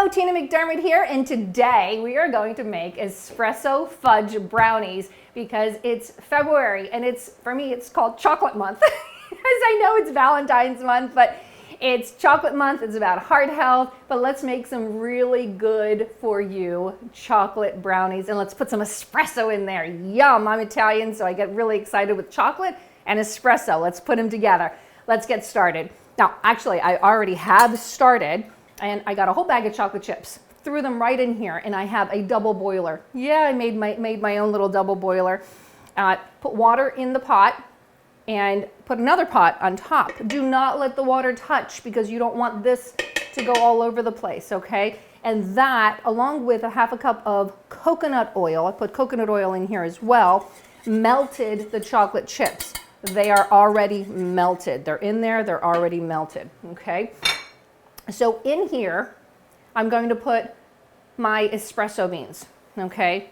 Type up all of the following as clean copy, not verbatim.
Hello, Tina McDermott here, and today we are going to make Espresso Fudge Brownies because it's February and for me it's called chocolate month. As I know it's Valentine's month, but it's chocolate month. It's about heart health, but let's make some really good for you chocolate brownies and let's put some espresso in there. Yum, I'm Italian, so I get really excited with chocolate and espresso. Let's put them together. Let's get started. Now, actually, I already have started. And I got a whole bag of chocolate chips, threw them right in here, and I have a double boiler. Yeah, I made my own little double boiler. Put water in the pot and put another pot on top. Do not let the water touch because you don't want this to go all over the place, okay? And that, along with a half a cup of coconut oil, I put coconut oil in here as well, melted the chocolate chips. They are already melted. They're in there, they're already melted, okay? So in here, I'm going to put my espresso beans, okay?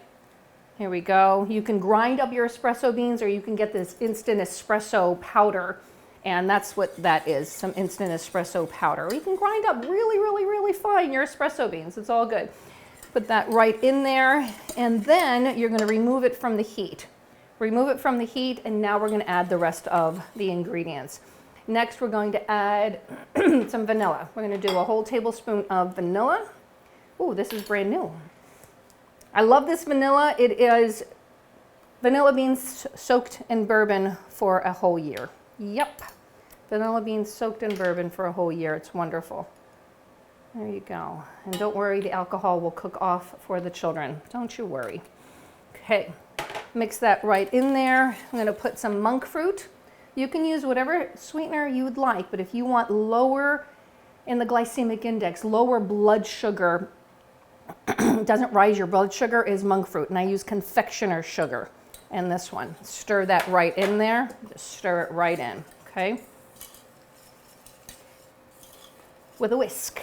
Here we go. You can grind up your espresso beans or you can get this instant espresso powder, and that's what that is, some instant espresso powder. Or you can grind up really fine your espresso beans. It's all good. Put that right in there, and then you're going to remove it from the heat. Remove it from the heat, and now we're going to add the rest of the ingredients. Next, we're going to add some vanilla. We're going to do a whole tablespoon of vanilla. Ooh, this is brand new. I love this vanilla. It is vanilla beans soaked in bourbon for a whole year. Yep, vanilla beans soaked in bourbon for a whole year. It's wonderful. There you go. And don't worry, the alcohol will cook off for the children. Don't you worry. Okay, mix that right in there. I'm going to put some monk fruit. You can use whatever sweetener you would like, but if you want lower in the glycemic index, lower blood sugar, doesn't rise your blood sugar, is monk fruit. And I use confectioner sugar in this one. Stir that right in there. Just stir it right in, okay? With a whisk.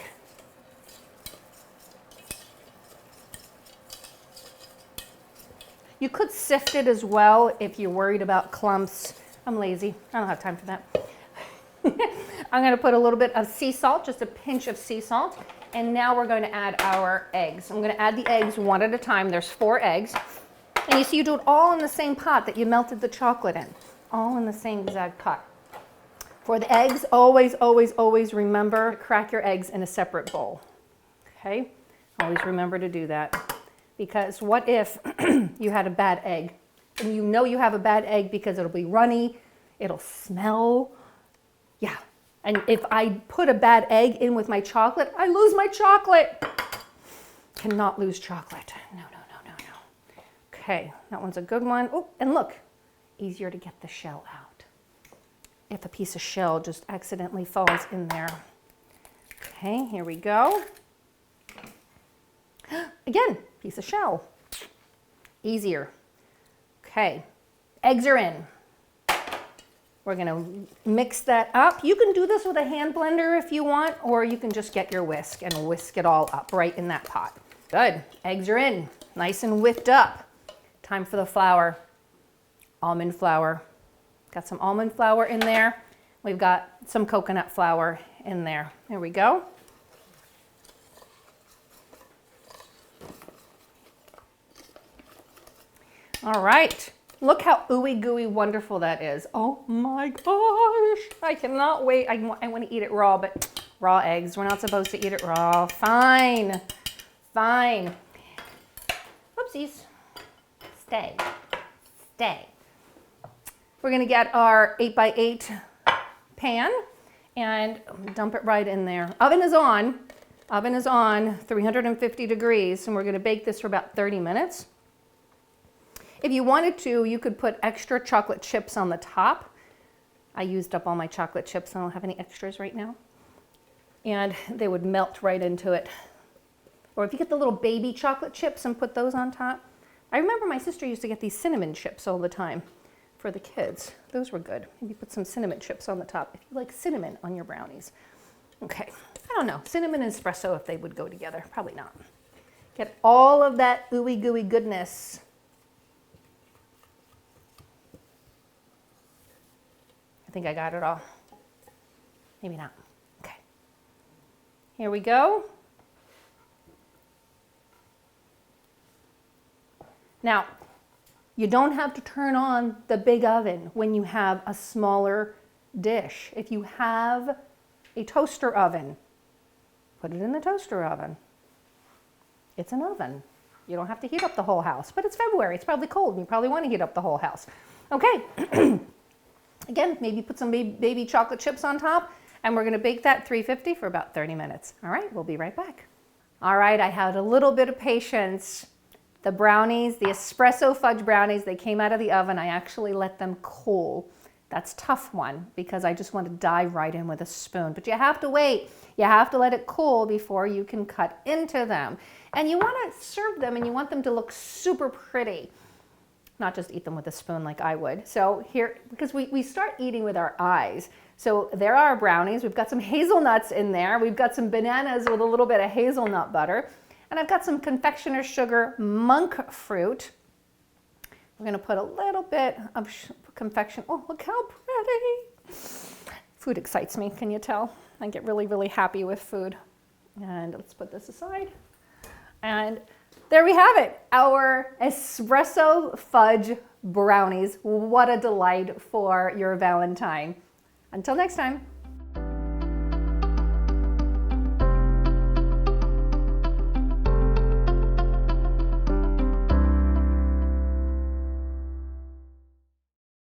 You could sift it as well if you're worried about clumps. I'm lazy. I don't have time for that. I'm going to put a little bit of sea salt, just a pinch of sea salt. And now we're going to add our eggs. I'm going to add the eggs one at a time. There's 4 eggs. And you see, you do it all in the same pot that you melted the chocolate in. All in the same exact pot. For the eggs, always remember to crack your eggs in a separate bowl. Okay? Always remember to do that. Because what if you had a bad egg? And you know you have a bad egg because it'll be runny, it'll smell. Yeah, and if I put a bad egg in with my chocolate, I lose my chocolate. Cannot lose chocolate. No. Okay, that one's a good one. Oh, and look, easier to get the shell out. If a piece of shell just accidentally falls in there. Okay, here we go. Again, piece of shell. Easier. Okay, eggs are in. We're gonna mix that up. You can do this with a hand blender if you want, or you can just get your whisk and whisk it all up right in that pot. Good, eggs are in, nice and whipped up. Time for the flour. Almond flour. Got some almond flour in there. We've got some coconut flour in there. There we go. All right, look how ooey gooey wonderful that is. Oh my gosh, I cannot wait. I want to eat it raw, but raw eggs, we're not supposed to eat it raw. Fine. Whoopsies, stay. We're gonna get our 8x8 pan and dump it right in there. Oven is on 350 degrees, and we're gonna bake this for about 30 minutes. If you wanted to, you could put extra chocolate chips on the top. I used up all my chocolate chips. I don't have any extras right now. And they would melt right into it. Or if you get the little baby chocolate chips and put those on top. I remember my sister used to get these cinnamon chips all the time for the kids. Those were good. Maybe put some cinnamon chips on the top if you like cinnamon on your brownies. Okay, I don't know. Cinnamon and espresso, if they would go together. Probably not. Get all of that ooey gooey goodness. I think I got it all. Maybe not. Okay. Here we go. Now, you don't have to turn on the big oven when you have a smaller dish. If you have a toaster oven, put it in the toaster oven. It's an oven. You don't have to heat up the whole house, but it's February. It's probably cold and you probably want to heat up the whole house. Okay. Again, maybe put some baby chocolate chips on top, and we're going to bake that 350 for about 30 minutes. All right, we'll be right back. All right, I had a little bit of patience. The brownies, the espresso fudge brownies, they came out of the oven. I actually let them cool. That's a tough one because I just want to dive right in with a spoon. But you have to wait. You have to let it cool before you can cut into them. And you want to serve them and you want them to look super pretty. Not just eat them with a spoon like I would. So here, because we start eating with our eyes. So there are our brownies. We've got some hazelnuts in there. We've got some bananas with a little bit of hazelnut butter. And I've got some confectioner's sugar monk fruit. We're going to put a little bit of confection. Oh, look how pretty. Food excites me, can you tell? I get really, really happy with food. And let's put this aside. And there we have it, our espresso fudge brownies. What a delight for your Valentine. Until next time.